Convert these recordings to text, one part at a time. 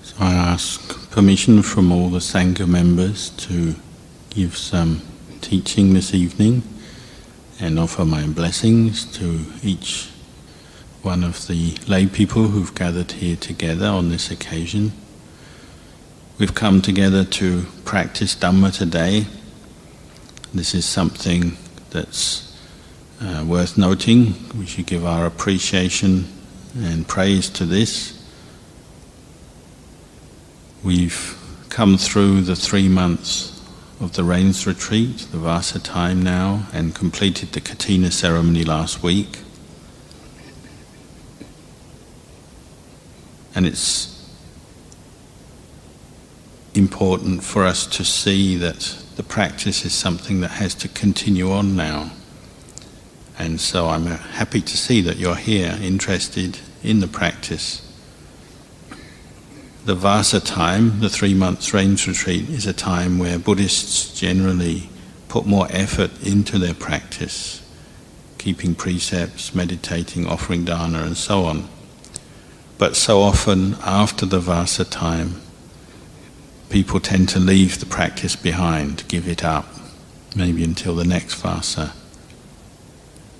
So I ask permission from all the Sangha members to give some teaching this evening and offer my blessings to each one of the lay people who've gathered here together on this occasion. We've come together to practice Dhamma today. This is something that's worth noting. We should give our appreciation and praise to this. We've come through the 3 months of the rains retreat, the Vasa time now, and completed the Katina ceremony last week. And it's important for us to see that the practice is something that has to continue on now. And so I'm happy to see that you're here, interested in the practice. The Vasa time, the 3 months rains retreat, is a time where Buddhists generally put more effort into their practice, keeping precepts, meditating, offering dana and so on. But so often after the Vasa time, people tend to leave the practice behind, give it up, maybe until the next Vasa.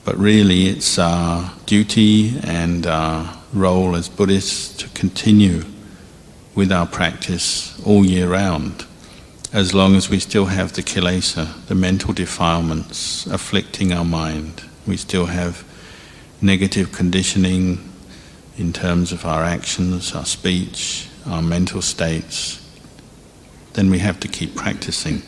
But really it's our duty and our role as Buddhists to continue with our practice all year round, as long as we still have the kilesa, the mental defilements afflicting our mind. We still have negative conditioning in terms of our actions, our speech, our mental states. Then we have to keep practicing.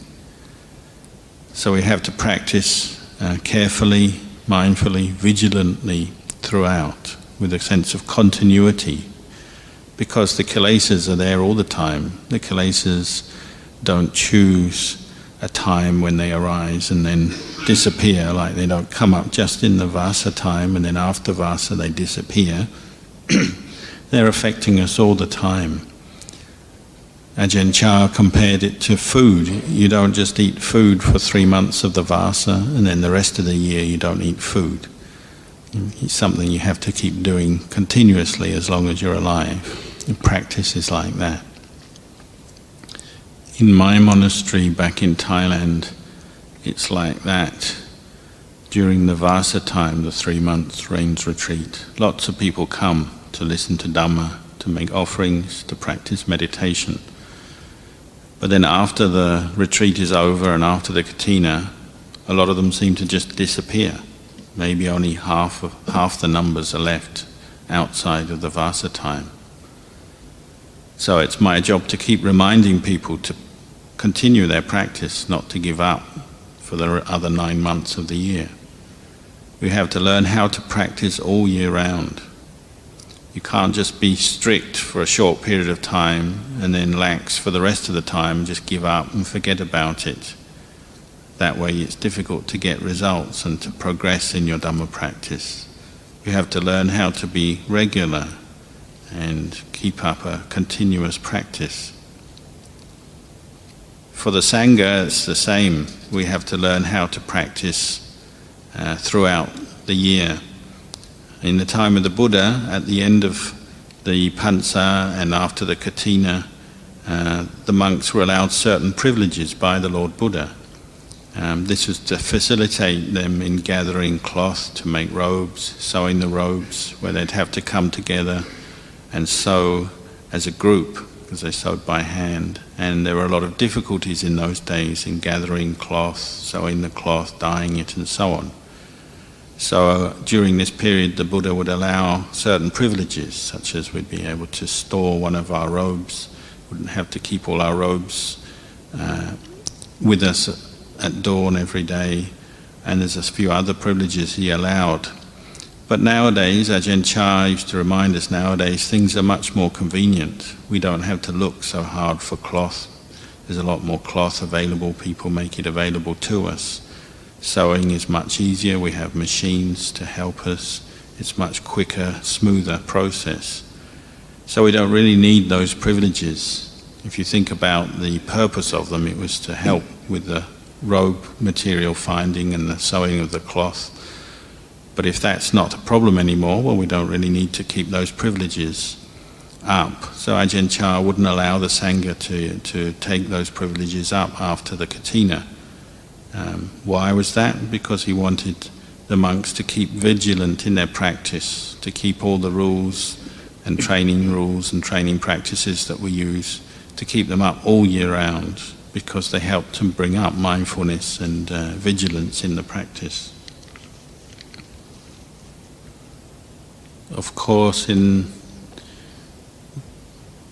So we have to practice carefully, mindfully, vigilantly throughout, with a sense of continuity, because the kilesas are there all the time. The kilesas don't choose a time when they arise and then disappear, like they don't come up just in the Vasa time and then after Vasa they disappear. They're affecting us all the time. Ajahn Chah compared it to food. You don't just eat food for 3 months of the Vasa and then the rest of the year you don't eat food. It's something you have to keep doing continuously as long as you're alive. The practice is like that. In my monastery back in Thailand, it's like that. During the Vasa time, the 3 months rains retreat, lots of people come to listen to Dhamma, to make offerings, to practice meditation. But then after the retreat is over and after the Katina, a lot of them seem to just disappear. Maybe only half the numbers are left outside of the Vasa time. So it's my job to keep reminding people to continue their practice, not to give up for the other 9 months of the year. We have to learn how to practice all year round. You can't just be strict for a short period of time and then lax for the rest of the time and just give up and forget about it. That way it's difficult to get results and to progress in your Dhamma practice. You have to learn how to be regular and keep up a continuous practice. For the Sangha, it's the same. We have to learn how to practice throughout the year. In the time of the Buddha, at the end of the Pansa and after the Katina, the monks were allowed certain privileges by the Lord Buddha. This was to facilitate them in gathering cloth to make robes, sewing the robes, where they'd have to come together and sew as a group, because they sewed by hand. And there were a lot of difficulties in those days in gathering cloth, sewing the cloth, dyeing it and so on. So during this period the Buddha would allow certain privileges, such as we'd be able to store one of our robes, wouldn't have to keep all our robes with us at dawn every day, and there's a few other privileges he allowed. But nowadays, Ajahn Chah used to remind us, nowadays things are much more convenient. We don't have to look so hard for cloth. There's a lot more cloth available, people make it available to us. Sewing is much easier, we have machines to help us. It's much quicker, smoother process. So we don't really need those privileges. If you think about the purpose of them, it was to help with the robe material finding and the sewing of the cloth. But if that's not a problem anymore, well, we don't really need to keep those privileges. up. So Ajahn Chah wouldn't allow the Sangha to take those privileges up after the Katina. Why was that? Because he wanted the monks to keep vigilant in their practice, to keep all the rules and training practices that we use, to keep them up all year round, because they help to bring up mindfulness and vigilance in the practice. Of course, in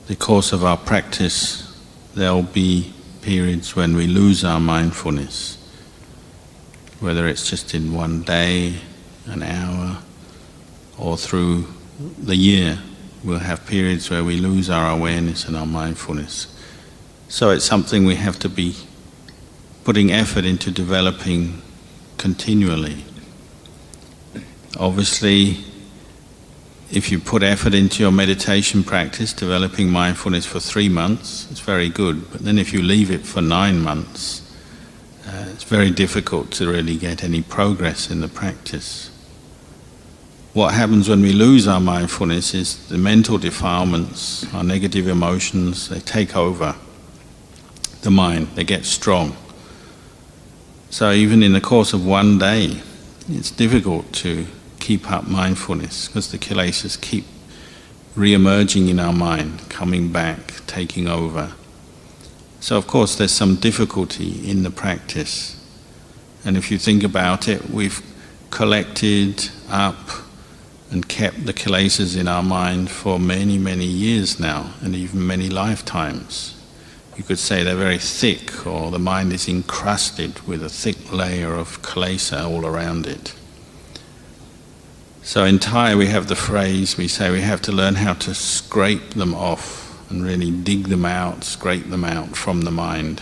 the course of our practice, there will be periods when we lose our mindfulness, whether it's just in one day, an hour, or through the year. We'll have periods where we lose our awareness and our mindfulness. So it's something we have to be putting effort into developing continually. Obviously, if you put effort into your meditation practice, developing mindfulness for 3 months, it's very good. But then if you leave it for 9 months, it's very difficult to really get any progress in the practice. What happens when we lose our mindfulness is the mental defilements, our negative emotions, they take over the mind, they get strong. So even in the course of one day, it's difficult to keep up mindfulness because the kilesas keep re-emerging in our mind, coming back, taking over. So of course there's some difficulty in the practice. And if you think about it, we've collected up and kept the kilesas in our mind for many, many years now, and even many lifetimes. You could say they're very thick, or the mind is encrusted with a thick layer of kilesa all around it. So in Thai we have the phrase, we say we have to learn how to scrape them off and really dig them out, scrape them out from the mind.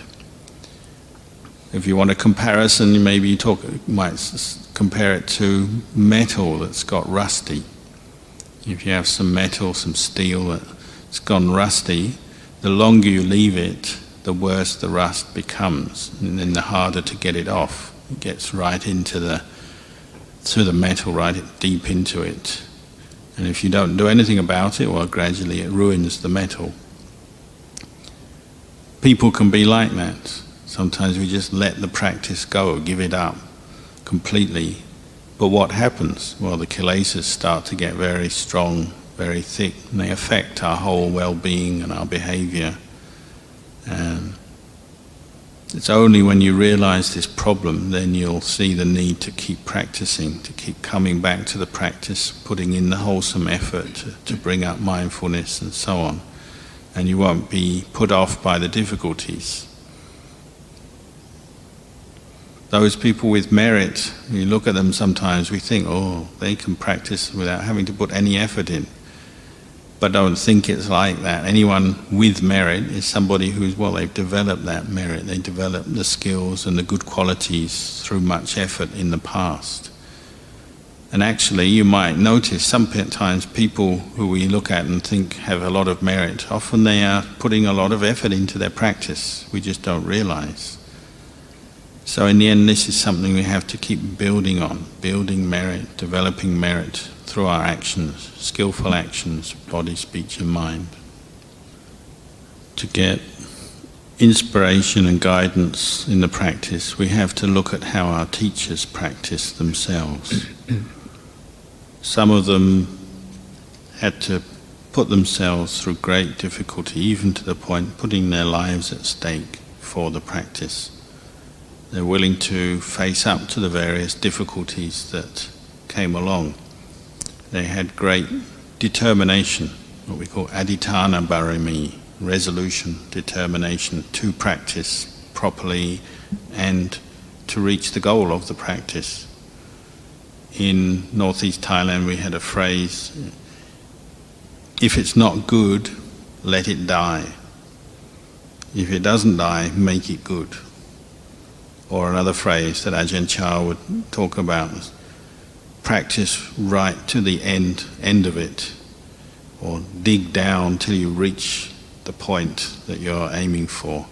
If you want a comparison, maybe you might compare it to metal that's got rusty. If you have some metal, some steel that's gone rusty, the longer you leave it, the worse the rust becomes, and then the harder to get it off. It gets right into the metal, right deep into it. And if you don't do anything about it, well, gradually it ruins the metal. People can be like that. Sometimes we just let the practice go, give it up completely. But what happens? Well, the kilesas start to get very strong, very thick, and they affect our whole well-being and our behavior. And it's only when you realize this problem, then you'll see the need to keep practicing, to keep coming back to the practice, putting in the wholesome effort to bring up mindfulness and so on. And you won't be put off by the difficulties. Those people with merit, you look at them sometimes, we think, oh, they can practice without having to put any effort in. But don't think it's like that. Anyone with merit is somebody who's, well, they've developed that merit, they developed the skills and the good qualities through much effort in the past. And actually, you might notice sometimes people who we look at and think have a lot of merit, often they are putting a lot of effort into their practice. We just don't realize. So in the end, this is something we have to keep building on, building merit, developing merit through our actions, skillful actions, body, speech and mind. To get inspiration and guidance in the practice, we have to look at how our teachers practice themselves. Some of them had to put themselves through great difficulty, even to the point of putting their lives at stake for the practice. They're willing to face up to the various difficulties that came along. They had great determination, what we call adhitthana barami, resolution, determination to practice properly and to reach the goal of the practice. In northeast Thailand we had a phrase, if it's not good, let it die. If it doesn't die, make it good. Or another phrase that Ajahn Chah would talk about was, practice right to the end of it, or dig down till you reach the point that you're aiming for.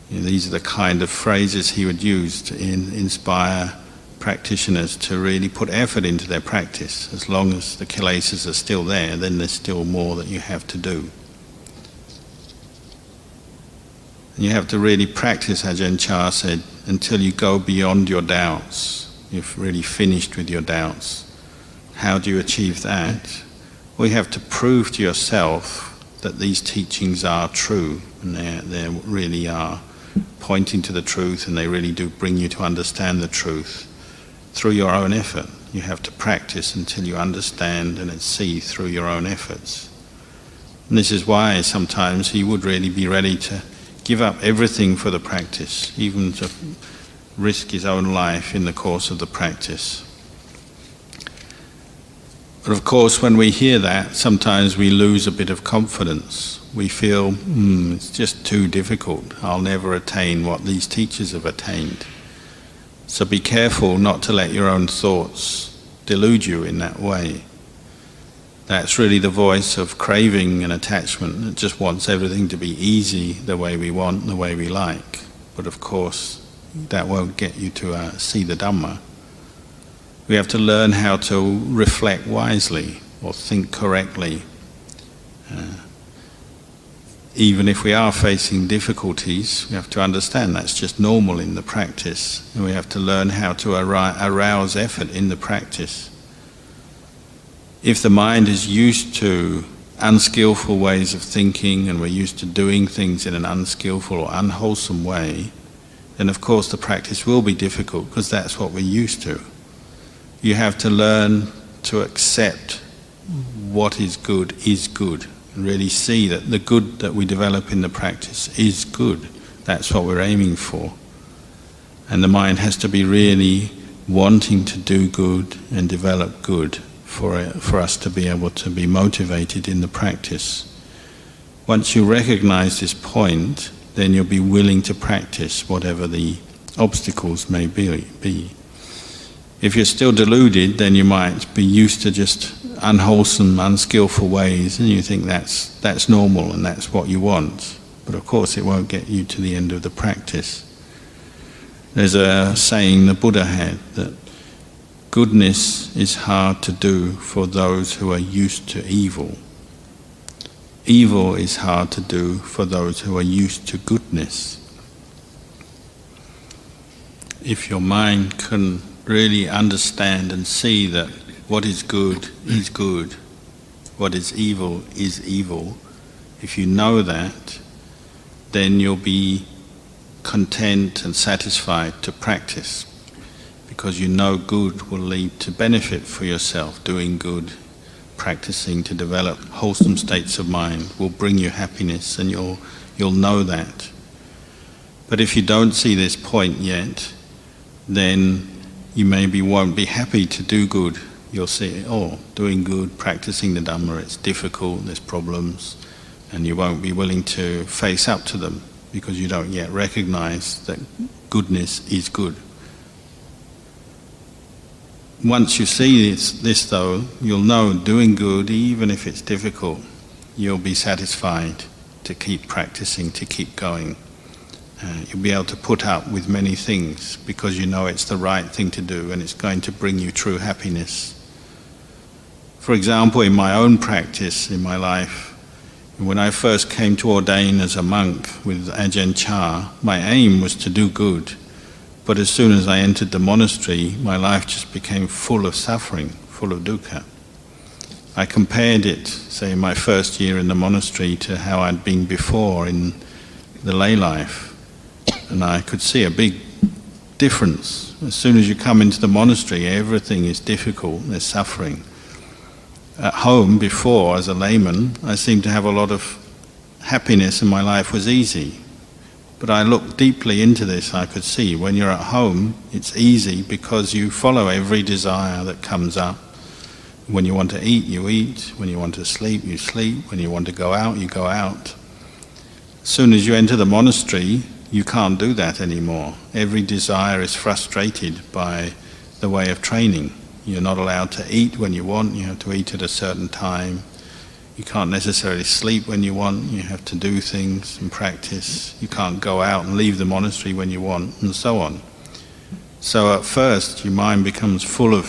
These are the kind of phrases he would use to inspire practitioners to really put effort into their practice. As long as the kilesas are still there, then there's still more that you have to do. And you have to really practice, Ajahn Chah said, until you go beyond your doubts. You've really finished with your doubts. How do you achieve that? Well, you have to prove to yourself that these teachings are true, and they really are pointing to the truth, and they really do bring you to understand the truth through your own effort. You have to practice until you understand and see through your own efforts. And this is why sometimes he would really be ready to give up everything for the practice, even to risk his own life in the course of the practice. But of course, when we hear that, sometimes we lose a bit of confidence. We feel, it's just too difficult. I'll never attain what these teachers have attained. So be careful not to let your own thoughts delude you in that way. That's really the voice of craving and attachment. It just wants everything to be easy the way we want, the way we like. But of course, that won't get you to see the Dhamma. We have to learn how to reflect wisely or think correctly. Even if we are facing difficulties, we have to understand that's just normal in the practice. And we have to learn how to arouse effort in the practice. If the mind is used to unskillful ways of thinking, and we're used to doing things in an unskillful or unwholesome way, then of course the practice will be difficult, because that's what we're used to. You have to learn to accept what is good, and really see that the good that we develop in the practice is good. That's what we're aiming for. And the mind has to be really wanting to do good and develop good for us to be able to be motivated in the practice. Once you recognize this point, then you'll be willing to practice whatever the obstacles may be. If you're still deluded, then you might be used to just unwholesome, unskillful ways, and you think that's normal and that's what you want. But of course it won't get you to the end of the practice. There's a saying the Buddha had, that goodness is hard to do for those who are used to evil. Evil is hard to do for those who are used to goodness. If your mind can really understand and see that what is good, what is evil, if you know that, then you'll be content and satisfied to practice, because you know good will lead to benefit for yourself. Doing good, practicing to develop wholesome states of mind will bring you happiness, and you'll know that. But if you don't see this point yet, then you maybe won't be happy to do good. You'll see, doing good, practicing the Dhamma, it's difficult, there's problems, and you won't be willing to face up to them because you don't yet recognize that goodness is good. Once you see this though, you'll know doing good, even if it's difficult, you'll be satisfied to keep practicing, to keep going. You'll be able to put up with many things because you know it's the right thing to do and it's going to bring you true happiness. For example, in my own practice, in my life, when I first came to ordain as a monk with Ajahn Chah, my aim was to do good. But as soon as I entered the monastery, my life just became full of suffering, full of dukkha. I compared it, say, in my first year in the monastery to how I'd been before in the lay life. And I could see a big difference. As soon as you come into the monastery, everything is difficult, there's suffering. At home, before, as a layman, I seemed to have a lot of happiness and my life was easy. But I looked deeply into this, I could see when you're at home, it's easy because you follow every desire that comes up. When you want to eat, you eat. When you want to sleep, you sleep. When you want to go out, you go out. As soon as you enter the monastery, you can't do that anymore. Every desire is frustrated by the way of training. You're not allowed to eat when you want, you have to eat at a certain time. You can't necessarily sleep when you want, you have to do things and practice. You can't go out and leave the monastery when you want, and so on. So at first your mind becomes full of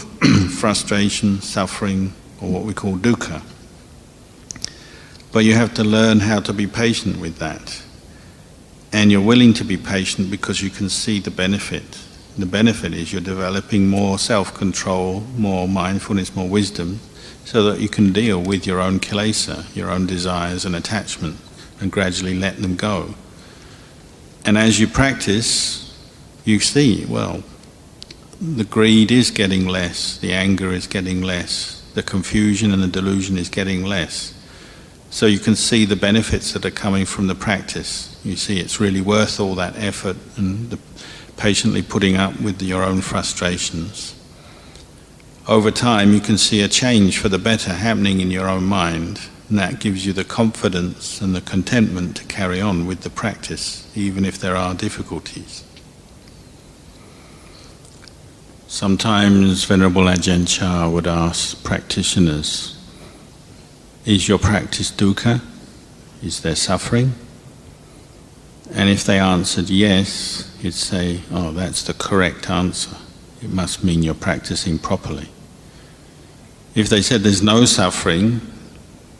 frustration, suffering, or what we call dukkha. But you have to learn how to be patient with that. And you're willing to be patient because you can see the benefit. The benefit is you're developing more self-control, more mindfulness, more wisdom, so that you can deal with your own kilesa, your own desires and attachment, and gradually let them go. And as you practice, you see, well, the greed is getting less, the anger is getting less, the confusion and the delusion is getting less. So you can see the benefits that are coming from the practice. You see it's really worth all that effort and patiently putting up with your own frustrations. Over time you can see a change for the better happening in your own mind, and that gives you the confidence and the contentment to carry on with the practice, even if there are difficulties. Sometimes Venerable Ajahn Chah would ask practitioners, is your practice dukkha? Is there suffering? And if they answered yes, he'd say, oh, that's the correct answer. It must mean you're practicing properly. If they said there's no suffering,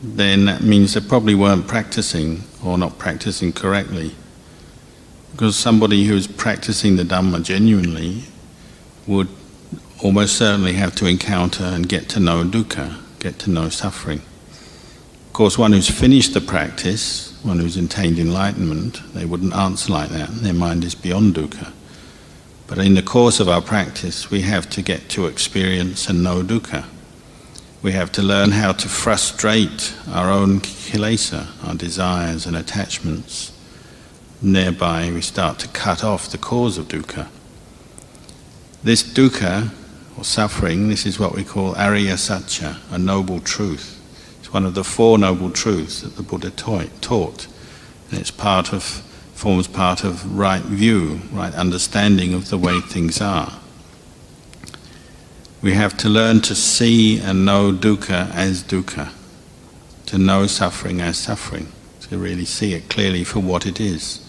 then that means they probably weren't practicing or not practicing correctly. Because somebody who's practicing the Dhamma genuinely would almost certainly have to encounter and get to know dukkha, get to know suffering. Of course, one who's finished the practice, one who's attained enlightenment, they wouldn't answer like that. Their mind is beyond dukkha. But in the course of our practice, we have to get to experience and know dukkha. We have to learn how to frustrate our own kilesa, our desires and attachments. And thereby we start to cut off the cause of dukkha. This dukkha, or suffering, this is what we call Ariya Satya, a noble truth. It's one of the four noble truths that the Buddha taught. And it's forms part of right view, right understanding of the way things are. We have to learn to see and know dukkha as dukkha, to know suffering as suffering, to really see it clearly for what it is.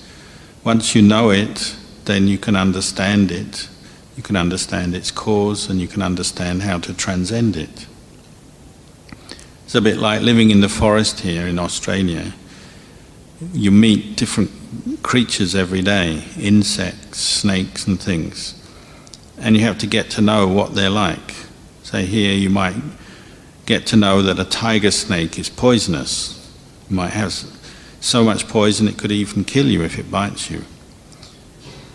Once you know it, then you can understand it. You can understand its cause and you can understand how to transcend it. It's a bit like living in the forest here in Australia. You meet different creatures every day, insects, snakes and things. And you have to get to know what they're like. Say here you might get to know that a tiger snake is poisonous. It might have so much poison it could even kill you if it bites you.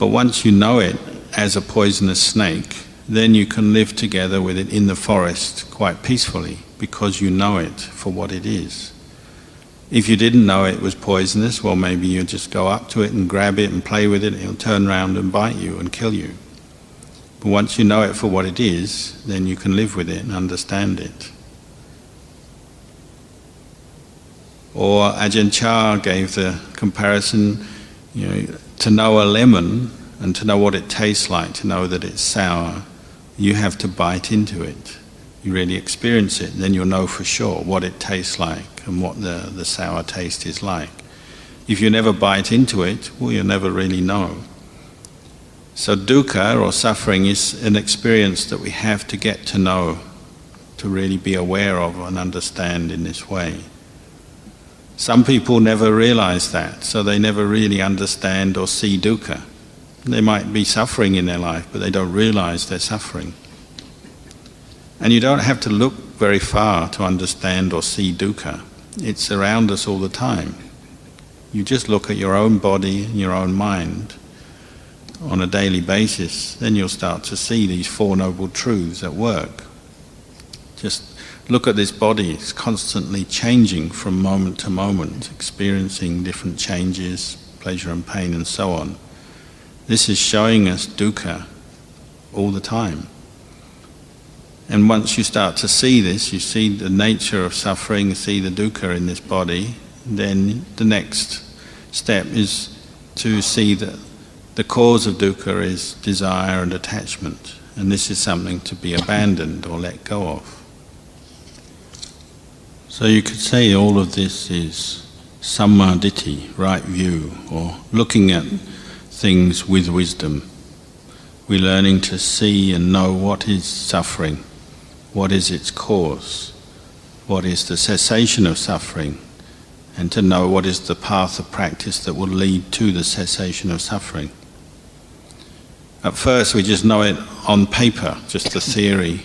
But once you know it as a poisonous snake, then you can live together with it in the forest quite peacefully because you know it for what it is. If you didn't know it was poisonous, well, maybe you just go up to it and grab it and play with it, it'll turn around and bite you and kill you. But once you know it for what it is, then you can live with it and understand it. Or Ajahn Chah gave the comparison, to know a lemon and to know what it tastes like, to know that it's sour, you have to bite into it. You really experience it, then you'll know for sure what it tastes like and what the sour taste is like. If you never bite into it, well, you'll never really know. So dukkha, or suffering, is an experience that we have to get to know, to really be aware of and understand in this way. Some people never realize that, so they never really understand or see dukkha. They might be suffering in their life, but they don't realize they're suffering. And you don't have to look very far to understand or see dukkha. It's around us all the time. You just look at your own body and your own mind on a daily basis, then you'll start to see these Four Noble Truths at work. Just look at this body, it's constantly changing from moment to moment, experiencing different changes, pleasure and pain and so on. This is showing us dukkha all the time. And once you start to see this, you see the nature of suffering, see the dukkha in this body, then the next step is to see that the cause of dukkha is desire and attachment, and this is something to be abandoned or let go of. So you could say all of this is samma ditthi, right view, or looking at things with wisdom, we're learning to see and know what is suffering, what is its cause, what is the cessation of suffering, and to know what is the path of practice that will lead to the cessation of suffering. At first we just know it on paper, just the theory,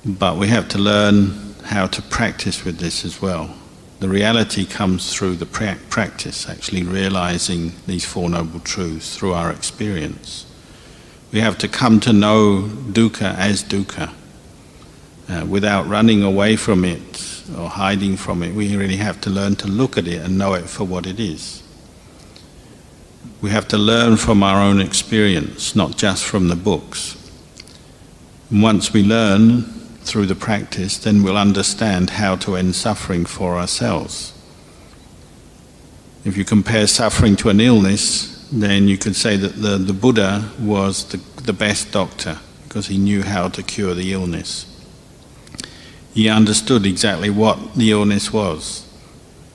but we have to learn how to practice with this as well. The reality comes through the practice, actually realizing these Four Noble Truths through our experience. We have to come to know dukkha as dukkha, without running away from it or hiding from it. We really have to learn to look at it and know it for what it is. We have to learn from our own experience, not just from the books. And once we learn through the practice, then we'll understand how to end suffering for ourselves. If you compare suffering to an illness, then you could say that the Buddha was the best doctor, because he knew how to cure the illness. He understood exactly what the illness was.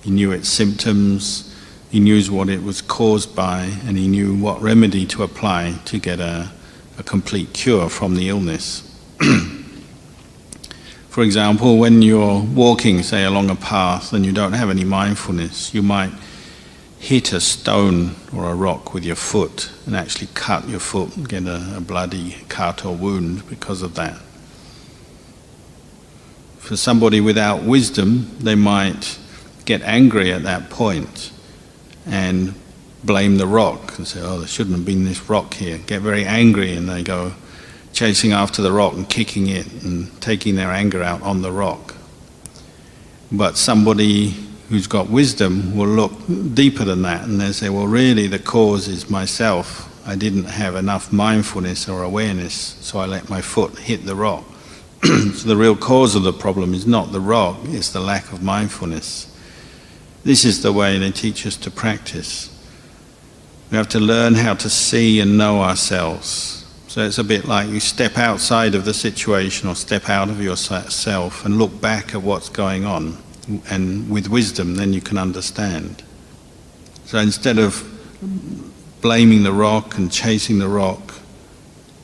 He knew its symptoms, he knew what it was caused by, and he knew what remedy to apply to get a complete cure from the illness. For example, when you're walking, say, along a path and you don't have any mindfulness, you might hit a stone or a rock with your foot and actually cut your foot and get a bloody cut or wound because of that. For somebody without wisdom, they might get angry at that point and blame the rock and say, oh, there shouldn't have been this rock here. Get very angry, and they go chasing after the rock and kicking it and taking their anger out on the rock. But somebody who's got wisdom will look deeper than that, and they say, well, really the cause is myself. I didn't have enough mindfulness or awareness, so I let my foot hit the rock. So the real cause of the problem is not the rock, it's the lack of mindfulness. This is the way they teach us to practice. We have to learn how to see and know ourselves. So it's a bit like you step outside of the situation or step out of yourself and look back at what's going on. And with wisdom, then you can understand. So instead of blaming the rock and chasing the rock,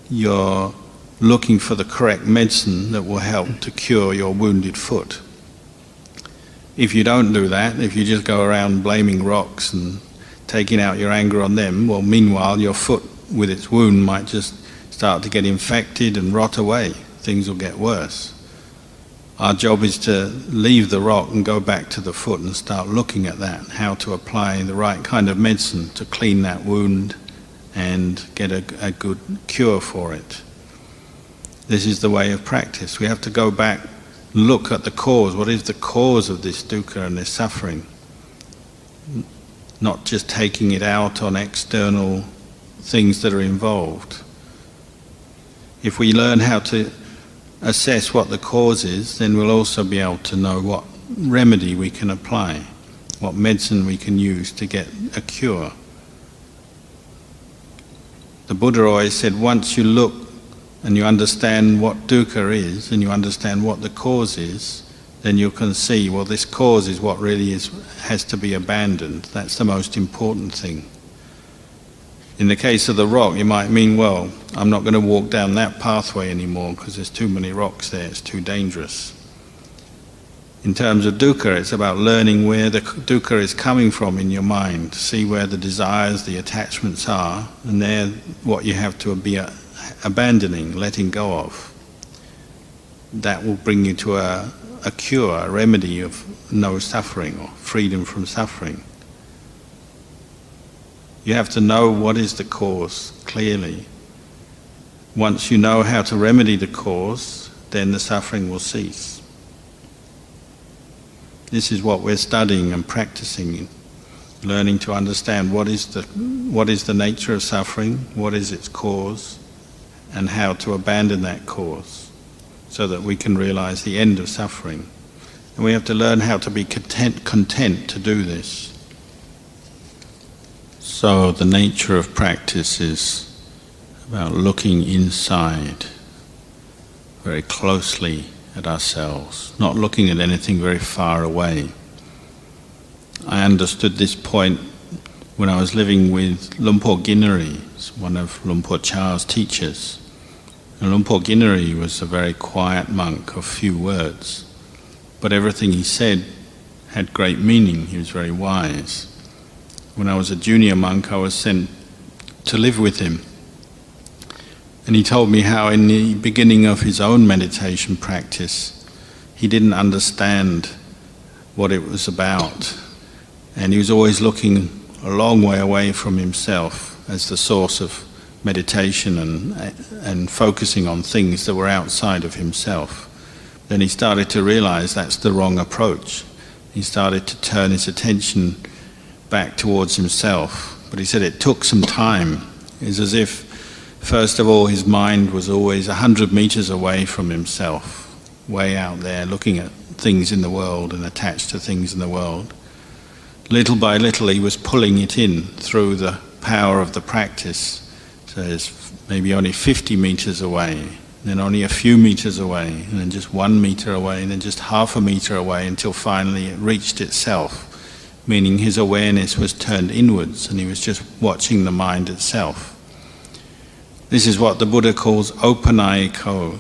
you're looking for the correct medicine that will help to cure your wounded foot. If you don't do that, if you just go around blaming rocks and taking out your anger on them, well, meanwhile your foot with its wound might just start to get infected and rot away. Things will get worse. Our job is to leave the rock and go back to the foot and start looking at that, how to apply the right kind of medicine to clean that wound and get a good cure for it. This is the way of practice. We have to go back, look at the cause. What is the cause of this dukkha and this suffering? Not just taking it out on external things that are involved. If we learn how to assess what the cause is, then we'll also be able to know what remedy we can apply, what medicine we can use to get a cure. The Buddha always said, once you look and you understand what dukkha is, and you understand what the cause is, then you can see, well, this cause is what really has to be abandoned. That's the most important thing. In the case of the rock, you might mean, well, I'm not going to walk down that pathway anymore because there's too many rocks there, it's too dangerous. In terms of dukkha, it's about learning where the dukkha is coming from in your mind, see where the desires, the attachments are, and they're what you have to be abandoning, letting go of. That will bring you to a cure, a remedy of no suffering or freedom from suffering. You have to know what is the cause clearly. Once you know how to remedy the cause, then the suffering will cease. This is what we're studying and practicing, learning to understand what is the nature of suffering, what is its cause, and how to abandon that cause so that we can realize the end of suffering. And we have to learn how to be content to do this. So the nature of practice is about looking inside very closely at ourselves, not looking at anything very far away. I understood this point when I was living with Lumpur Ginari, one of Lumpur Cha's teachers. And Lumpur Ginari was a very quiet monk of few words, but everything he said had great meaning. He was very wise. When I was a junior monk, I was sent to live with him. And he told me how in the beginning of his own meditation practice, he didn't understand what it was about. And he was always looking a long way away from himself as the source of meditation and focusing on things that were outside of himself. Then he started to realize that's the wrong approach. He started to turn his attention back towards himself. But he said it took some time. It's as if, first of all, his mind was always 100 meters away from himself, way out there, looking at things in the world and attached to things in the world. Little by little, he was pulling it in through the power of the practice. So it's maybe only 50 meters away, then only a few meters away, and then just 1 meter away, and then just half a meter away, until finally it reached itself, meaning his awareness was turned inwards and he was just watching the mind itself. This is what the Buddha calls opanayiko,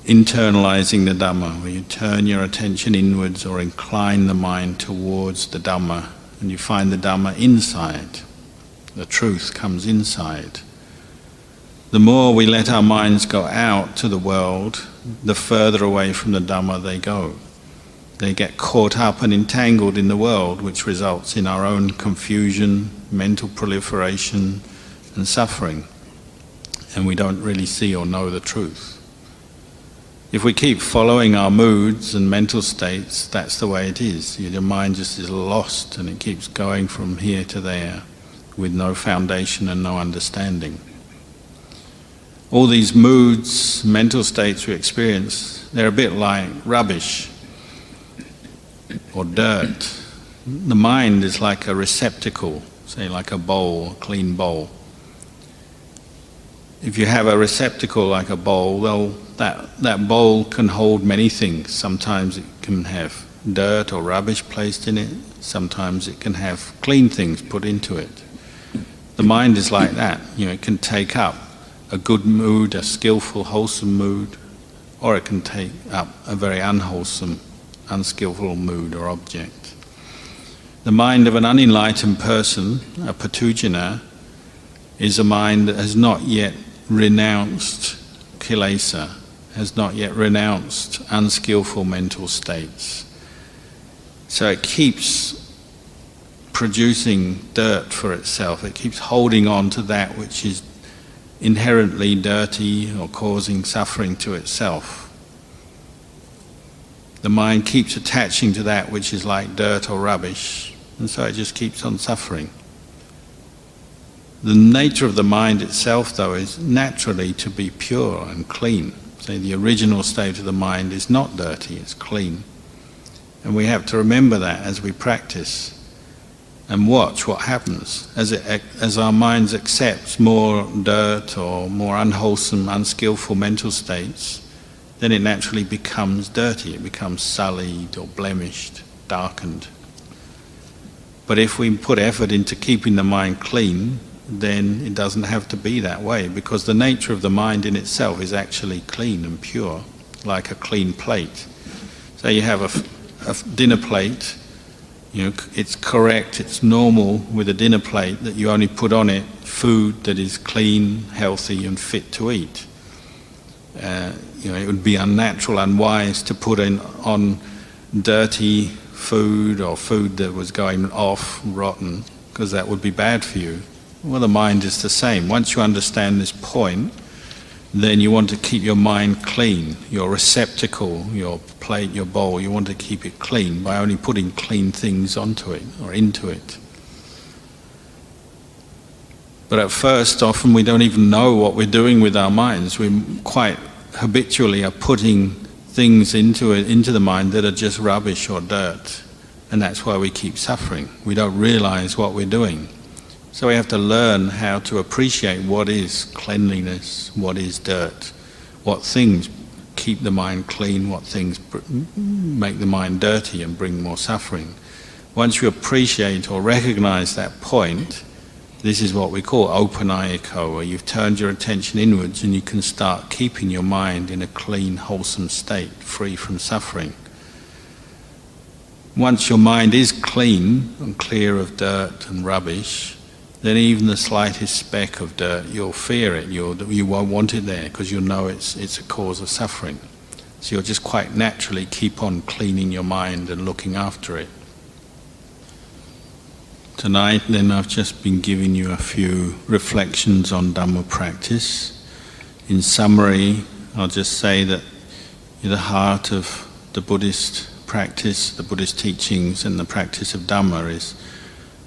internalizing the Dhamma, where you turn your attention inwards or incline the mind towards the Dhamma, and you find the Dhamma inside. The truth comes inside. The more we let our minds go out to the world, the further away from the Dhamma they go. They get caught up and entangled in the world, which results in our own confusion, mental proliferation, and suffering. And we don't really see or know the truth. If we keep following our moods and mental states, that's the way it is. Your mind just is lost and it keeps going from here to there with no foundation and no understanding. All these moods, mental states we experience, they're a bit like rubbish or dirt. The mind is like a receptacle, say like a bowl, a clean bowl. If you have a receptacle like a bowl, well, that bowl can hold many things. Sometimes it can have dirt or rubbish placed in it. Sometimes it can have clean things put into it. The mind is like that. It can take up a good mood, a skillful, wholesome mood, or it can take up a very unwholesome, unskillful mood or object. The mind of an unenlightened person, a patujana, is a mind that has not yet renounced kilesa, has not yet renounced unskillful mental states. So it keeps producing dirt for itself. It keeps holding on to that which is inherently dirty or causing suffering to itself. The mind keeps attaching to that which is like dirt or rubbish, and so it just keeps on suffering. The nature of the mind itself, though, is naturally to be pure and clean. Say the original state of the mind is not dirty, it's clean. And we have to remember that as we practice and watch what happens. As our minds accept more dirt or more unwholesome, unskillful mental states, then it naturally becomes dirty, it becomes sullied or blemished, darkened. But if we put effort into keeping the mind clean, then it doesn't have to be that way, because the nature of the mind in itself is actually clean and pure, like a clean plate. So you have a dinner plate, it's correct, it's normal with a dinner plate that you only put on it food that is clean, healthy and fit to eat. It would be unnatural, unwise to put on dirty food or food that was going off, rotten, because that would be bad for you. Well, the mind is the same. Once you understand this point, then you want to keep your mind clean, your receptacle, your plate, your bowl, you want to keep it clean by only putting clean things onto it or into it. But at first, often we don't even know what we're doing with our minds. We quite habitually are putting things into the mind that are just rubbish or dirt, and that's why we keep suffering. We don't realize what we're doing. So we have to learn how to appreciate what is cleanliness, what is dirt, what things keep the mind clean, what things make the mind dirty and bring more suffering. Once you appreciate or recognize that point, this is what we call opanayiko, where you've turned your attention inwards and you can start keeping your mind in a clean, wholesome state, free from suffering. Once your mind is clean and clear of dirt and rubbish, then even the slightest speck of dirt, you'll fear it, you won't want it there, because you'll know it's a cause of suffering. So you'll just quite naturally keep on cleaning your mind and looking after it. Tonight, then, I've just been giving you a few reflections on Dhamma practice. In summary, I'll just say that the heart of the Buddhist practice, the Buddhist teachings and the practice of Dhamma is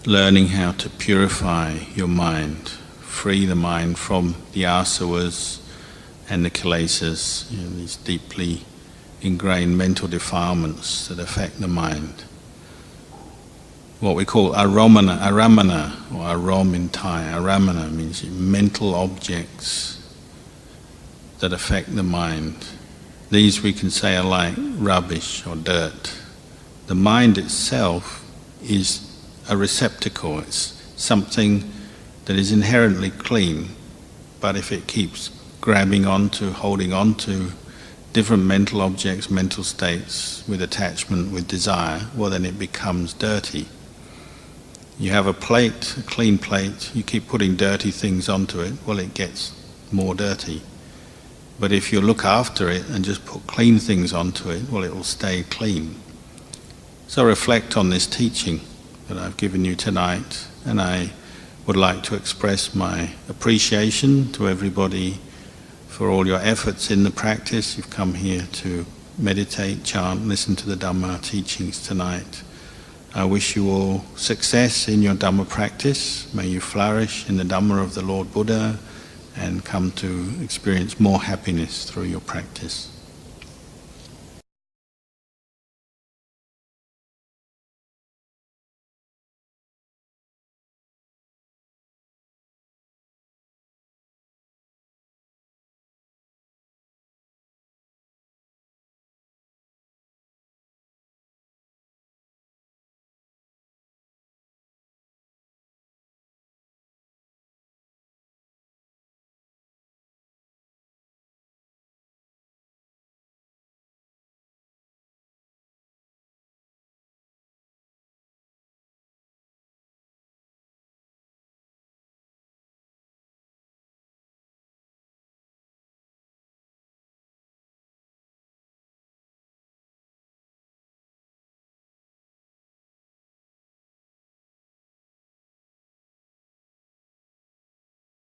learning how to purify your mind, free the mind from the asavas and the kilesas, these deeply ingrained mental defilements that affect the mind. What we call aramana or aram in Thai. Aramana means mental objects that affect the mind. These we can say are like rubbish or dirt. The mind itself is a receptacle. It's something that is inherently clean, but if it keeps grabbing onto, holding onto different mental objects, mental states with attachment, with desire, well then it becomes dirty. You have a plate, a clean plate, you keep putting dirty things onto it, well it gets more dirty. But if you look after it and just put clean things onto it, well it will stay clean. So reflect on this teaching that I've given you tonight, and I would like to express my appreciation to everybody for all your efforts in the practice. You've come here to meditate, chant, listen to the Dhamma teachings tonight. I wish you all success in your Dhamma practice. May you flourish in the Dhamma of the Lord Buddha and come to experience more happiness through your practice.